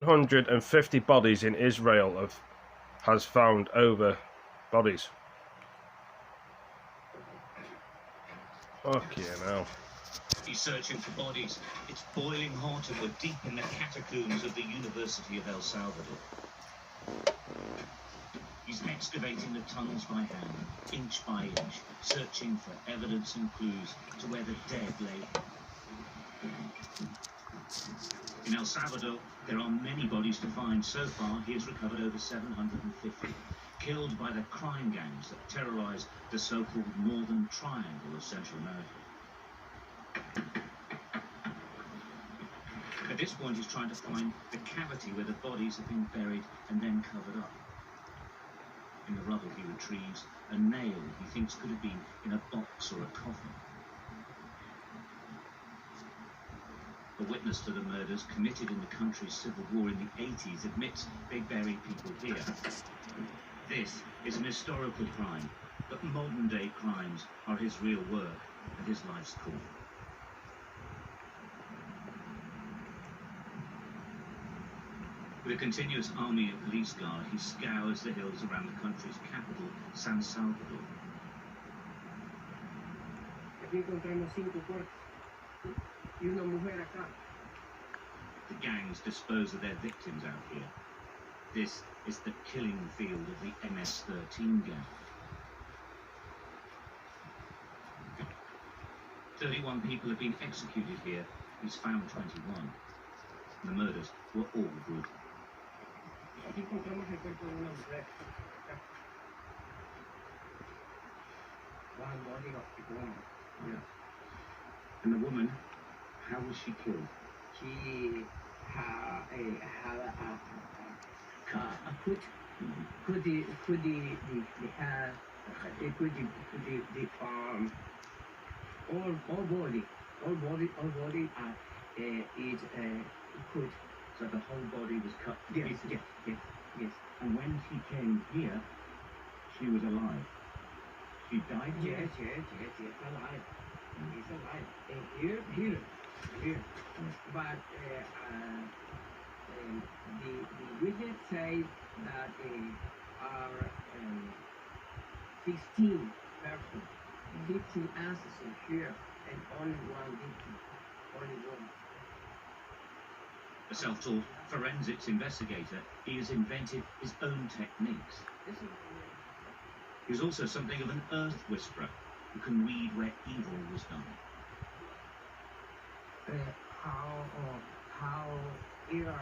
150 bodies in Israel has found over bodies. Fuck yeah, now. He's searching for bodies. It's boiling hot and we're deep in the catacombs of the University of El Salvador. He's excavating the tunnels by hand, inch by inch, searching for evidence and clues to where the dead lay. In El Salvador, there are many bodies to find. So far, he has recovered over 750, killed by the crime gangs that terrorize the so-called Northern Triangle of Central America. At this point, he's trying to find the cavity where the bodies have been buried and then covered up. In the rubble, he retrieves a nail he thinks could have been in a box or a coffin. A witness to the murders committed in the country's civil war in the 80s admits they buried people here. This is an historical crime, but modern-day crimes are his real work and his life's call. With a continuous army and police guard, he scours the hills around the country's capital, San Salvador. Aquí encontramos 5 cuerpos y una mujer acá. The gangs dispose of their victims out here. This is the killing field of the MS-13 gang. 31 people have been executed here. He's found 21. The murders were all brutal. Aquí encontramos el cuerpo de una mujer. One body of the woman. Yeah. And the woman, how was she killed? She had the all body is cut. So the whole body was cut to Yes, pieces? yes. And when she came here, she was alive. She died here? Yes, alive. He's alive. And here. But the witness say that are 16 persons, 15 assassins here, and only one victim, only one. A self-taught forensics investigator, he has invented his own techniques. He's also something of an earth whisperer who can read where evil was done. How year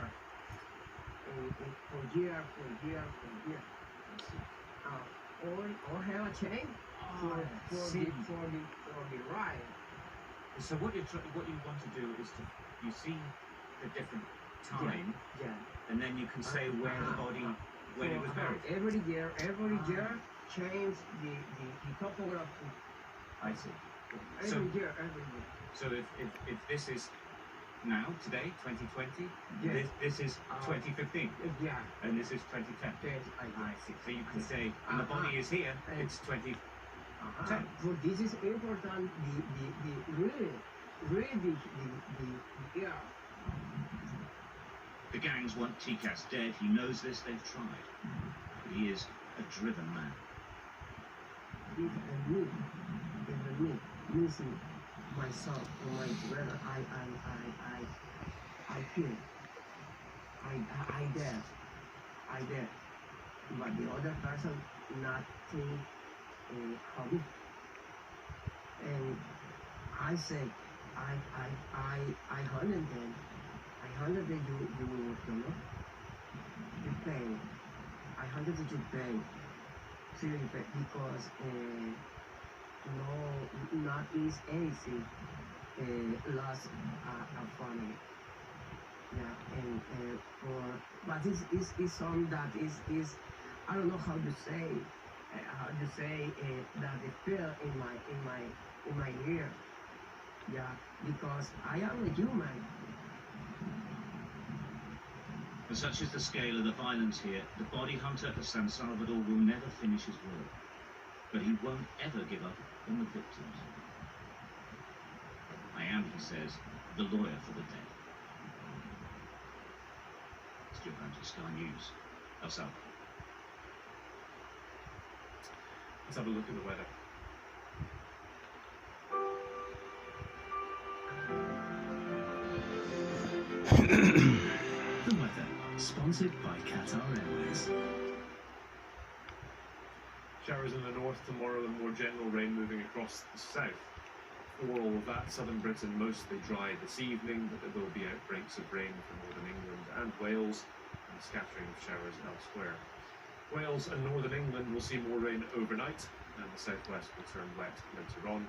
for year. All have a change for the ride. So what you want to do is you see the different time, Yeah. and then you can say where the body, when it was buried. Every year change the topography. I see. Every year. So if this is now, today, 2020, Yes. this is 2015, Yeah. and this is 2010. Yes, I see. So you can say, and the body is here, it's 2010. So this is important. The year. The gangs want Tikas dead. He knows this. They've tried. But he is a driven man. If me missing myself or my brother, I feel. I dare. But the other person not think hobby. And I say, I hundred them. You pay. I hundred you pay. Seriously, because not is easy lost a family. Yeah, and but this is some that is I don't know how to say that the fear in my ear. Yeah, because I am a human. And such is the scale of the violence here, the body hunter of San Salvador will never finish his work. But he won't ever give up on the victims. I am, he says, the lawyer for the dead. Japan to Sky News. El Salvador. Let's have a look at the weather. The weather, sponsored by Qatar Airways. Showers in the north tomorrow and more general rain moving across the south. For all of that, southern Britain mostly dry this evening, but there will be outbreaks of rain for northern England and Wales, and scattering of showers elsewhere. Wales and northern England will see more rain overnight, and the southwest will turn wet later on,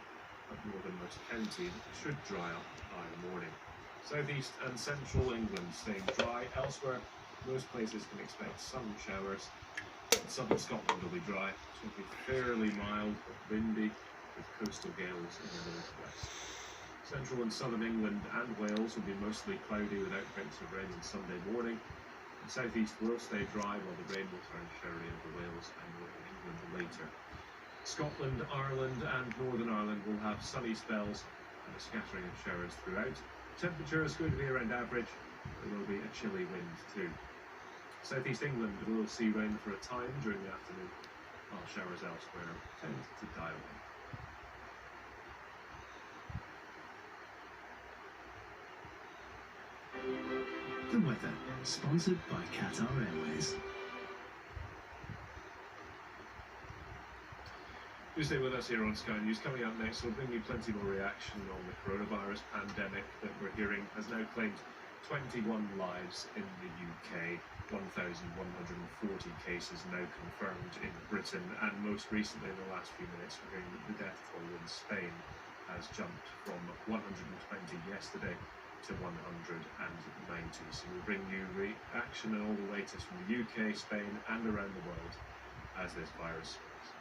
but northernmost counties should dry up by the morning. Southeast and central England staying dry. Elsewhere, most places can expect some showers. Southern Scotland will be dry. It will be fairly mild but windy, with coastal gales in the northwest. Central and southern England and Wales will be mostly cloudy with outbreaks of rain on Sunday morning. The southeast will stay dry while the rain will turn showery over Wales and northern England later. Scotland, Ireland and Northern Ireland will have sunny spells and a scattering of showers throughout. Temperature is going to be around average. There will be a chilly wind too. Southeast England will see rain for a time during the afternoon, while showers elsewhere tend to die away. The weather, sponsored by Qatar Airways. Do stay with us here on Sky News. Coming up next, we'll bring you plenty more reaction on the coronavirus pandemic that we're hearing has now claimed 21 lives in the UK, 1,140 cases now confirmed in Britain, and most recently in the last few minutes we're hearing that the death toll in Spain has jumped from 120 yesterday to 190. So we'll bring you reaction and all the latest from the UK, Spain and around the world as this virus spreads.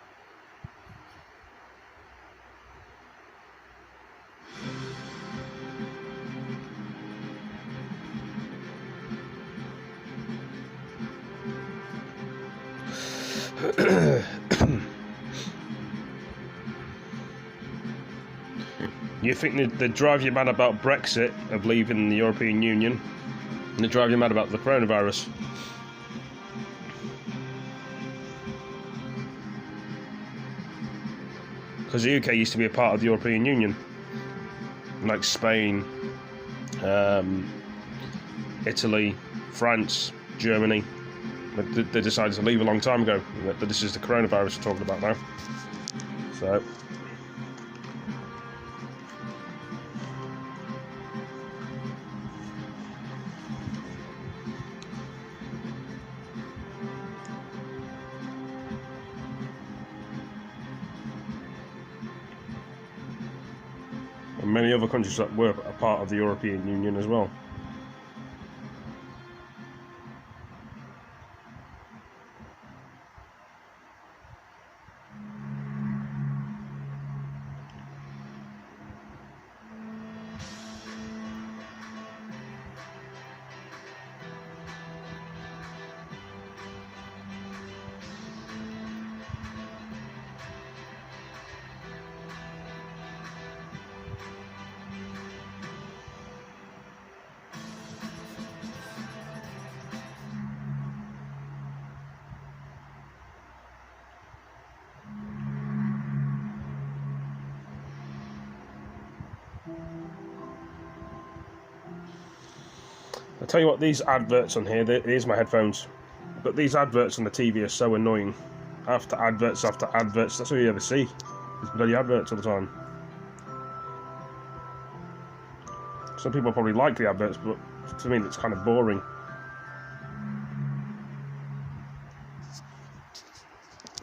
You think they drive you mad about Brexit, of leaving the European Union, and they drive you mad about the coronavirus. Because the UK used to be a part of the European Union, like Spain, Italy, France, Germany. But they decided to leave a long time ago. But this is the coronavirus we're talking about now. So. And many other countries that were a part of the European Union as well. I'll tell you what, these adverts on here, here's my headphones, but these adverts on the TV are so annoying. After adverts after adverts, that's all you ever see. These bloody adverts all the time. Some people probably like the adverts, but to me it's kind of boring.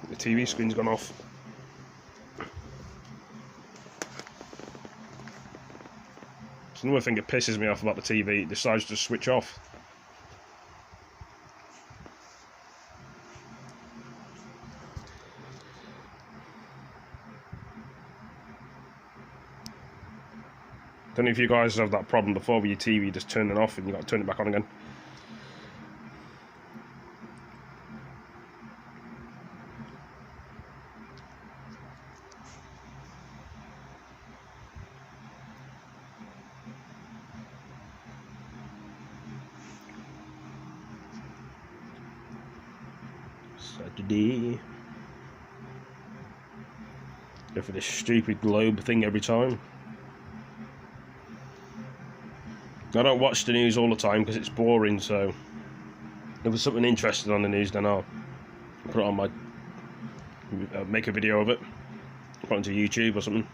The TV screen's gone off. It's another thing that pisses me off about the TV, it decides to switch off. Don't know if you guys have that problem before with your TV just turning off and you've got to turn it back on again. Saturday. Go for this stupid globe thing every time. I don't watch the news all the time because it's boring, so if there's something interesting on the news, then I'll put it on my... make a video of it, put it onto YouTube or something.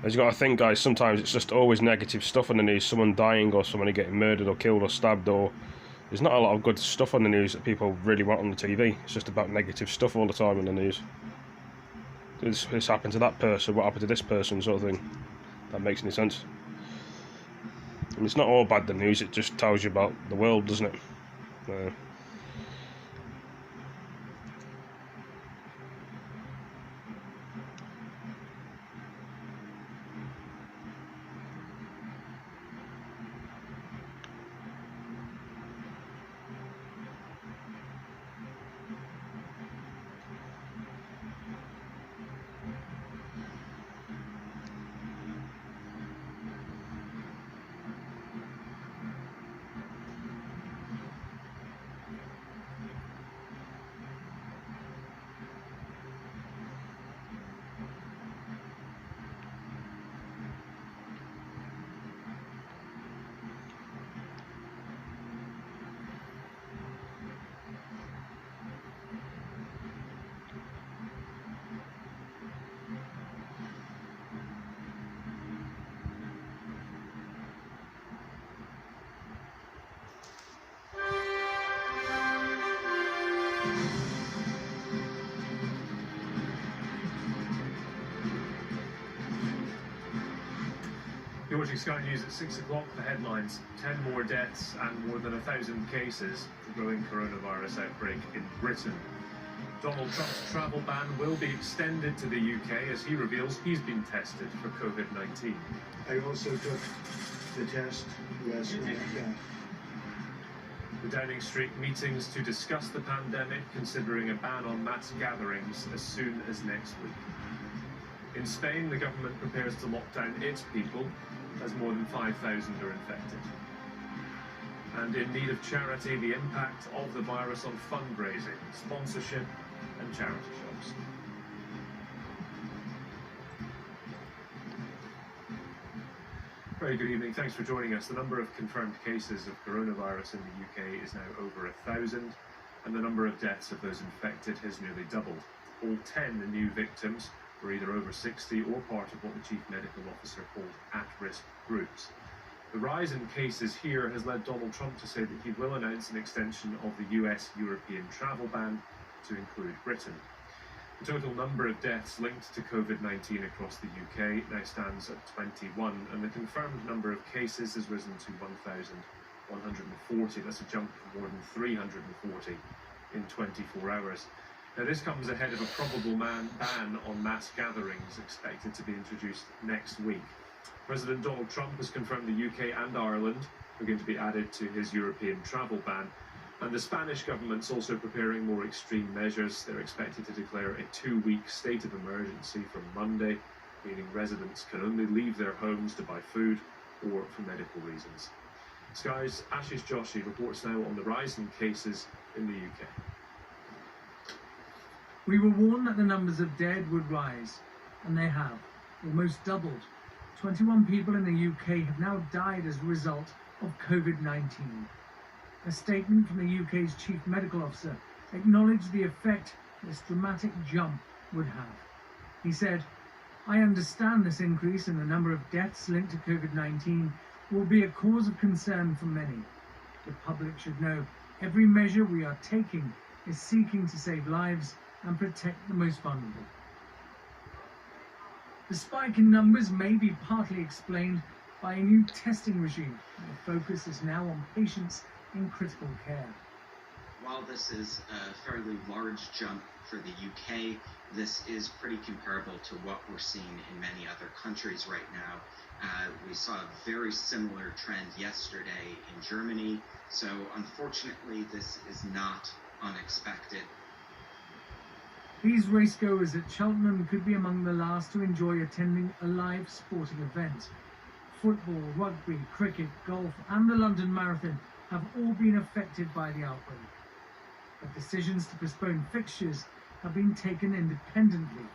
As you got to think, guys, sometimes it's just always negative stuff on the news. Someone dying or someone getting murdered or killed or stabbed, or there's not a lot of good stuff on the news that people really want on the TV. It's just about negative stuff all the time in the news. This happened to that person, what happened to this person, sort of thing. That makes any sense. And it's not all bad, the news, it just tells you about the world, doesn't it? You're watching Sky News at 6 o'clock. The headlines: 10 more deaths and more than 1,000 cases. The growing coronavirus outbreak in Britain. Donald Trump's travel ban will be extended to the UK as he reveals he's been tested for COVID-19. I also took the test last week. The Downing Street meetings to discuss the pandemic, considering a ban on mass gatherings as soon as next week. In Spain, the government prepares to lock down its people as more than 5,000 are infected. And in need of charity, the impact of the virus on fundraising, sponsorship and charity shops. Very good evening, thanks for joining us. The number of confirmed cases of coronavirus in the UK is now over 1,000, and the number of deaths of those infected has nearly doubled. All 10 new victims were either over 60 or part of what the Chief Medical Officer called at-risk groups. The rise in cases here has led Donald Trump to say that he will announce an extension of the US-European travel ban to include Britain. The total number of deaths linked to COVID-19 across the UK now stands at 21, and the confirmed number of cases has risen to 1,140. That's a jump of more than 340 in 24 hours. Now, this comes ahead of a probable ban on mass gatherings expected to be introduced next week. President Donald Trump has confirmed the UK and Ireland are going to be added to his European travel ban. And the Spanish government's also preparing more extreme measures. They're expected to declare a 2-week state of emergency from Monday, meaning residents can only leave their homes to buy food or for medical reasons. Sky's Ashish Joshi reports now on the rise in cases in the UK. We were warned that the numbers of dead would rise, and they have, almost doubled. 21 people in the UK have now died as a result of COVID-19. A statement from the UK's Chief Medical Officer acknowledged the effect this dramatic jump would have. He said, "I understand this increase in the number of deaths linked to COVID-19 will be a cause of concern for many. The public should know every measure we are taking is seeking to save lives and protect the most vulnerable." The spike in numbers may be partly explained by a new testing regime. The focus is now on patients in critical care. While this is a fairly large jump for the UK, this is pretty comparable to what we're seeing in many other countries right now. We saw a very similar trend yesterday in Germany, so unfortunately this is not unexpected. These racegoers at Cheltenham could be among the last to enjoy attending a live sporting event. Football, rugby, cricket, golf and the London Marathon have all been affected by the outbreak. But decisions to postpone fixtures have been taken independently.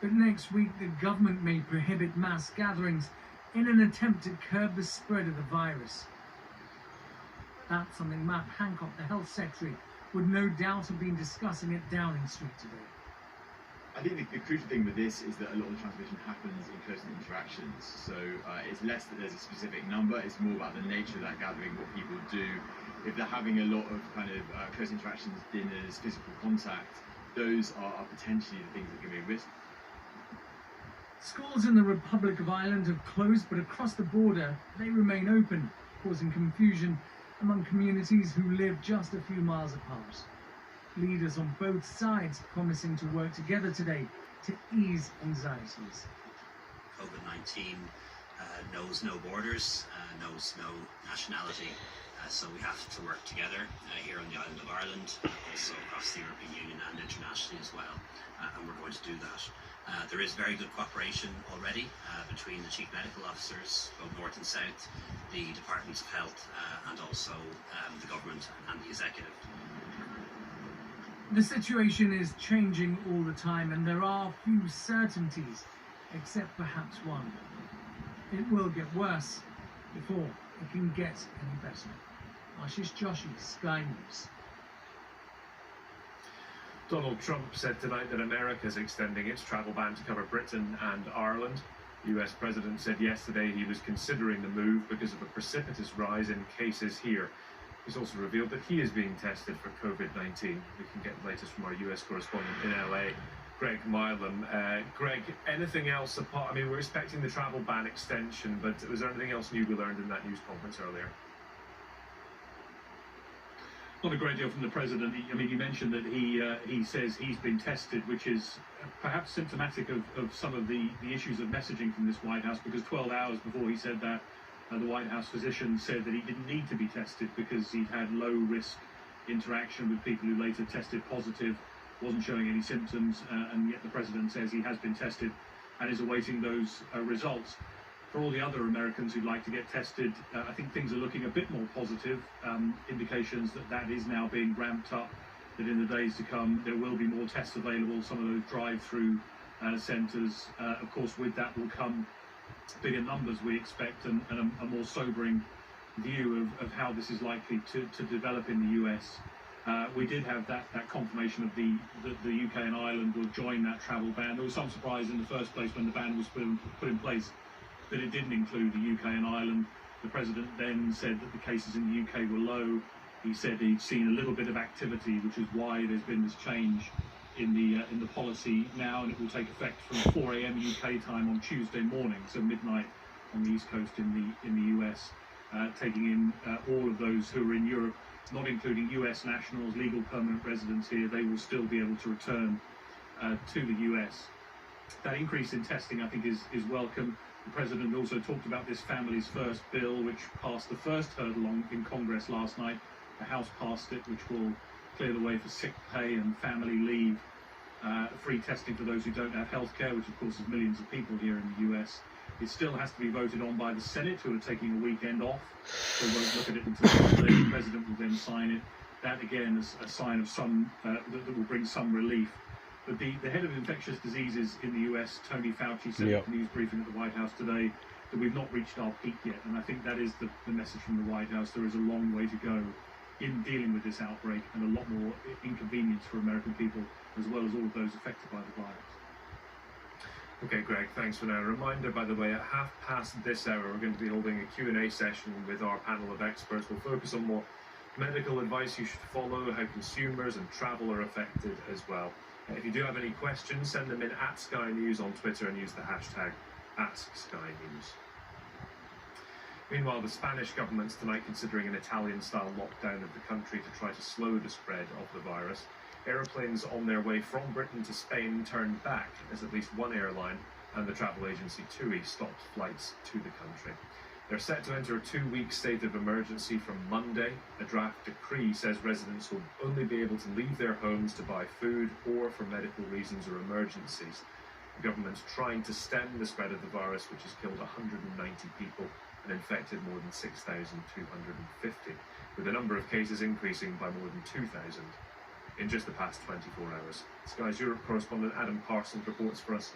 But next week the government may prohibit mass gatherings in an attempt to curb the spread of the virus. That's something Matt Hancock, the Health Secretary, would no doubt have been discussing at Downing Street today. I think the crucial thing with this is that a lot of the transmission happens in close interactions. So it's less that there's a specific number, it's more about the nature of that gathering, what people do. If they're having a lot of kind of close interactions, dinners, physical contact, those are potentially the things that can be a risk. Schools in the Republic of Ireland have closed, but across the border they remain open, causing confusion among communities who live just a few miles apart. Leaders on both sides promising to work together today to ease anxieties. COVID-19 knows no borders, knows no nationality, so we have to work together here on the island of Ireland, also across the European Union and internationally as well, and we're going to do that. There is very good cooperation already between the Chief Medical Officers, both North and South, the Departments of Health and also the Government and the Executive. The situation is changing all the time and there are few certainties, except perhaps one. It will get worse before it can get any better. Ashish Joshi, Sky News. Donald Trump said tonight that America is extending its travel ban to cover Britain and Ireland. The US President said yesterday he was considering the move because of a precipitous rise in cases here. He's also revealed that he is being tested for COVID-19. We can get the latest from our US correspondent in LA, Greg Milam. Greg, anything else apart? I mean, we're expecting the travel ban extension, but was there anything else new we learned in that news conference earlier? Not a great deal from the president. He mentioned that he says he's been tested, which is perhaps symptomatic of some of the issues of messaging from this White House, because 12 hours before he said that, the White House physician said that he didn't need to be tested because he'd had low-risk interaction with people who later tested positive, wasn't showing any symptoms, and yet the president says he has been tested and is awaiting those results. For all the other Americans who'd like to get tested, I think things are looking a bit more positive, indications that is now being ramped up, that in the days to come there will be more tests available, some of those drive-through centres. Of course, with that will come bigger numbers, we expect, and a more sobering view of how this is likely to develop in the US. We did have that confirmation of the UK and Ireland will join that travel ban. There was some surprise in the first place when the ban was put in place that it didn't include the UK and Ireland. The president then said that the cases in the UK were low. He said he'd seen a little bit of activity, which is why there's been this change in the policy now, and it will take effect from 4 a.m. UK time on Tuesday morning, so midnight on the East Coast in the US, taking in all of those who are in Europe, not including US nationals, legal permanent residents here. They will still be able to return to the US. That increase in testing, I think, is welcome. The president also talked about this Families First bill, which passed the first hurdle in Congress last night. The House passed it, which will clear the way for sick pay and family leave, free testing for those who don't have health care, which of course is millions of people here in the US. It still has to be voted on by the Senate, who are taking a weekend off. They won't look at it until Monday. The president will then sign it. That again is a sign of some that will bring some relief. But the head of infectious diseases in the US, Tony Fauci, said at the news briefing at the White House today that we've not reached our peak yet. And I think that is the message from the White House. There is a long way to go in dealing with this outbreak, and a lot more inconvenience for American people, as well as all of those affected by the virus. Okay, Greg, thanks for that. A reminder, by the way, at 1:30 this hour, we're going to be holding a Q&A session with our panel of experts. We'll focus on more medical advice you should follow, how consumers and travel are affected as well. If you do have any questions, send them in at Sky News on Twitter and use the hashtag @SkyNews. Meanwhile, the Spanish government's tonight considering an Italian-style lockdown of the country to try to slow the spread of the virus. Aeroplanes on their way from Britain to Spain turned back as at least one airline and the travel agency TUI stopped flights to the country. They're set to enter a 2-week state of emergency from Monday. A draft decree says residents will only be able to leave their homes to buy food or for medical reasons or emergencies. The government's trying to stem the spread of the virus, which has killed 190 people and infected more than 6,250, with the number of cases increasing by more than 2,000 in just the past 24 hours. Sky's Europe correspondent Adam Parsons reports for us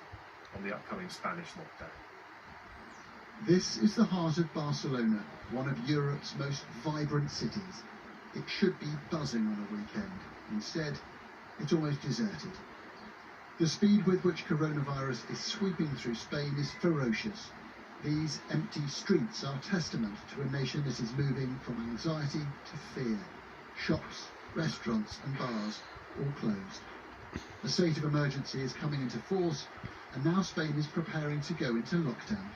on the upcoming Spanish lockdown. This is the heart of Barcelona, one of Europe's most vibrant cities. It should be buzzing on a weekend. Instead, it's almost deserted. The speed with which coronavirus is sweeping through Spain is ferocious. These empty streets are testament to a nation that is moving from anxiety to fear. Shops, restaurants and bars all closed. A state of emergency is coming into force, and now Spain is preparing to go into lockdown.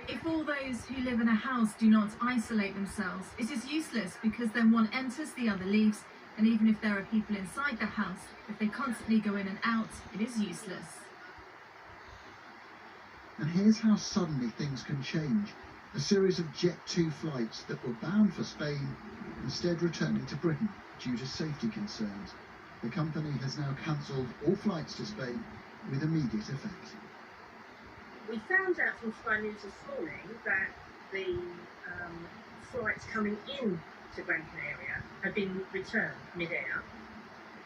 If all those who live in a house do not isolate themselves, it is useless, because then one enters, the other leaves, and even if there are people inside the house, if they constantly go in and out, it is useless. And here's how suddenly things can change. A series of Jet 2 flights that were bound for Spain instead returning to Britain due to safety concerns. The company has now cancelled all flights to Spain with immediate effect. We found out from Sky News this morning that the flights coming in to Gran Canaria had been returned mid-air,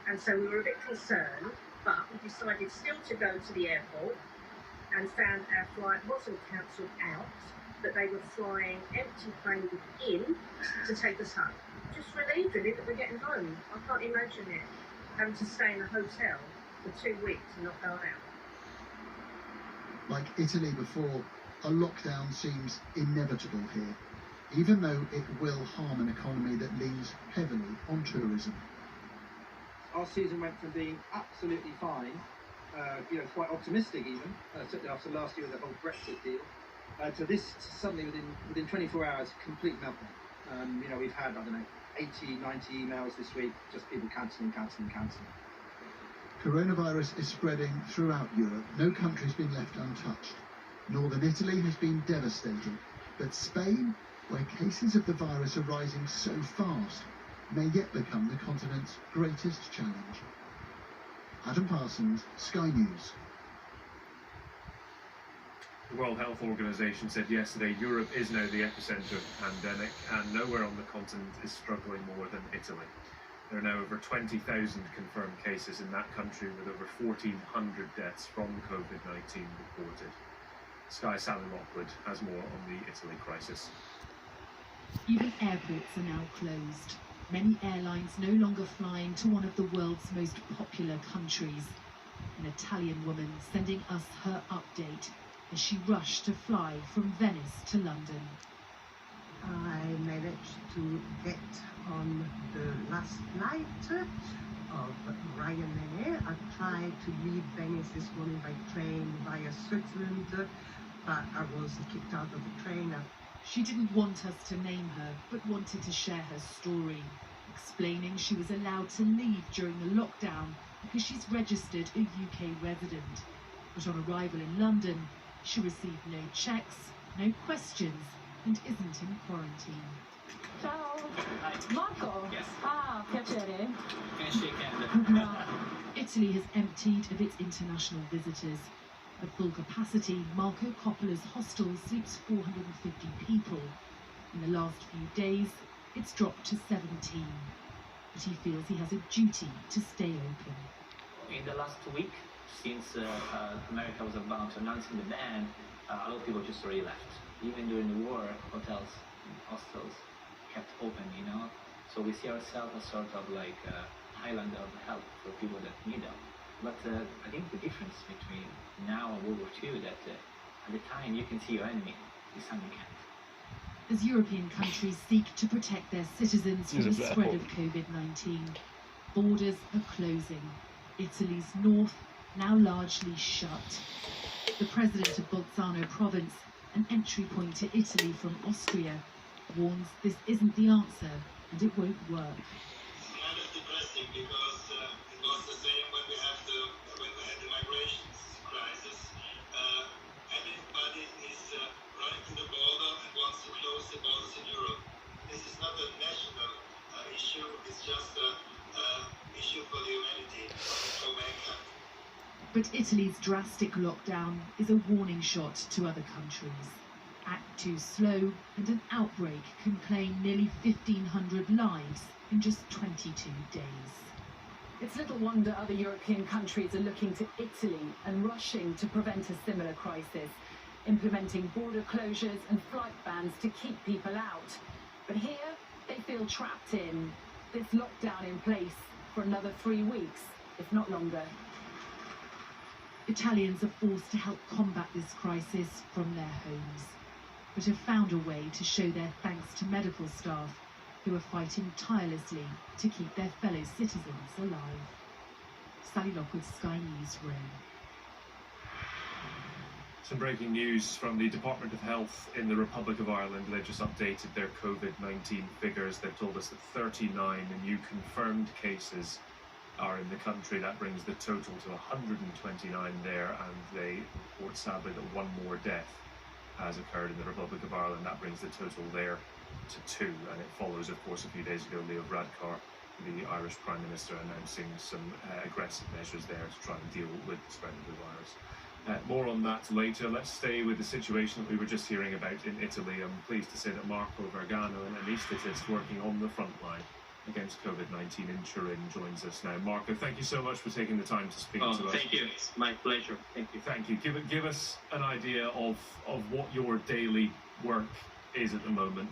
and so we were a bit concerned, but we decided still to go to the airport and found our flight wasn't cancelled out, that they were flying empty planes in to take us home. Just relieved really that we're getting home. I can't imagine it, having to stay in a hotel for 2 weeks and not go out. Like Italy before, a lockdown seems inevitable here, even though it will harm an economy that leans heavily on tourism. Our season went from being absolutely fine, quite optimistic even, certainly after last year with the whole Brexit deal, to this suddenly within 24 hours, complete meltdown. We've had, 80, 90 emails this week, just people cancelling. Coronavirus is spreading throughout Europe. No country's been left untouched. Northern Italy has been devastated, but Spain, where cases of the virus are rising so fast, may yet become the continent's greatest challenge. Adam Parsons, Sky News. The World Health Organization said yesterday Europe is now the epicenter of the pandemic, and nowhere on the continent is struggling more than Italy. There are now over 20,000 confirmed cases in that country, with over 1,400 deaths from COVID-19 reported. Sky's Sally Lockwood has more on the Italy crisis. Even airports are now closed. Many airlines no longer flying to one of the world's most popular countries. An Italian woman sending us her update as she rushed to fly from Venice to London. I managed to get on the last flight of Ryanair. I tried to leave Venice this morning by train via Switzerland, but I was kicked out of the train. She didn't want us to name her, but wanted to share her story, explaining she was allowed to leave during the lockdown because she's registered a UK resident. But on arrival in London, she received no checks, no questions, and isn't in quarantine. Ciao. Hi. Marco. Yes. Ah, piacere. Can I shake hand? Italy has emptied of its international visitors. At full capacity, Marco Coppola's hostel sleeps 450 people. In the last few days, it's dropped to 17. But he feels he has a duty to stay open. In the last week, since America was about announcing the ban, a lot of people just already left. Even during the war, hotels and hostels kept open, So we see ourselves as sort of like a island of help for people that need help. But I think the difference between now and World War II that at the time you can see your enemy, this time you can't. As European countries seek to protect their citizens from the spread of COVID-19, borders are closing. Italy's north now largely shut. The president of Bolzano province, an entry point to Italy from Austria, warns this isn't the answer and it won't work. It's kind of depressing because it was the same when we had the migration crisis. Everybody is running to the border and wants to close the borders in Europe. This is not a national issue, it's just an issue for the humanity, for mankind. But Italy's drastic lockdown is a warning shot to other countries. Act too slow and an outbreak can claim nearly 1,500 lives in just 22 days. It's little wonder other European countries are looking to Italy and rushing to prevent a similar crisis, implementing border closures and flight bans to keep people out. But here, they feel trapped in this lockdown in place for another 3 weeks, if not longer. Italians are forced to help combat this crisis from their homes, but have found a way to show their thanks to medical staff who are fighting tirelessly to keep their fellow citizens alive. Sally Lockwood, Sky News, Rome. Some breaking news from the Department of Health in the Republic of Ireland. They've just updated their COVID-19 figures. They've told us that 39 new confirmed cases are in the country. That brings the total to 129 there, and they report sadly that one more death has occurred in the Republic of Ireland. That brings the total there to 2, and it follows, of course, a few days ago, Leo Varadkar, the Irish Prime Minister, announcing some aggressive measures there to try and deal with the spread of the virus. More on that later. Let's stay with the situation that we were just hearing about in Italy. I'm pleased to say that Marco Vergano, an anaesthetist working on the front line against COVID-19 in Turin, joins us now. Marco, thank you so much for taking the time to speak to us. Thank you. It's my pleasure. Thank you. Thank you. Give us an idea of what your daily work is at the moment.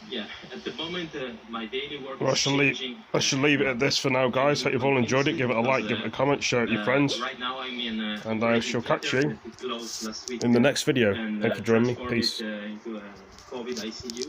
Yeah, at the moment, my daily work Well, is changing. I should leave it at this for now, guys. Hope you've all enjoyed it. Give it a like, give it a comment, share it with your friends. Right now I'm in, and I shall catch you closed last week, in the next video. and, Thank you for joining me. transformed Peace. it, into a COVID ICU.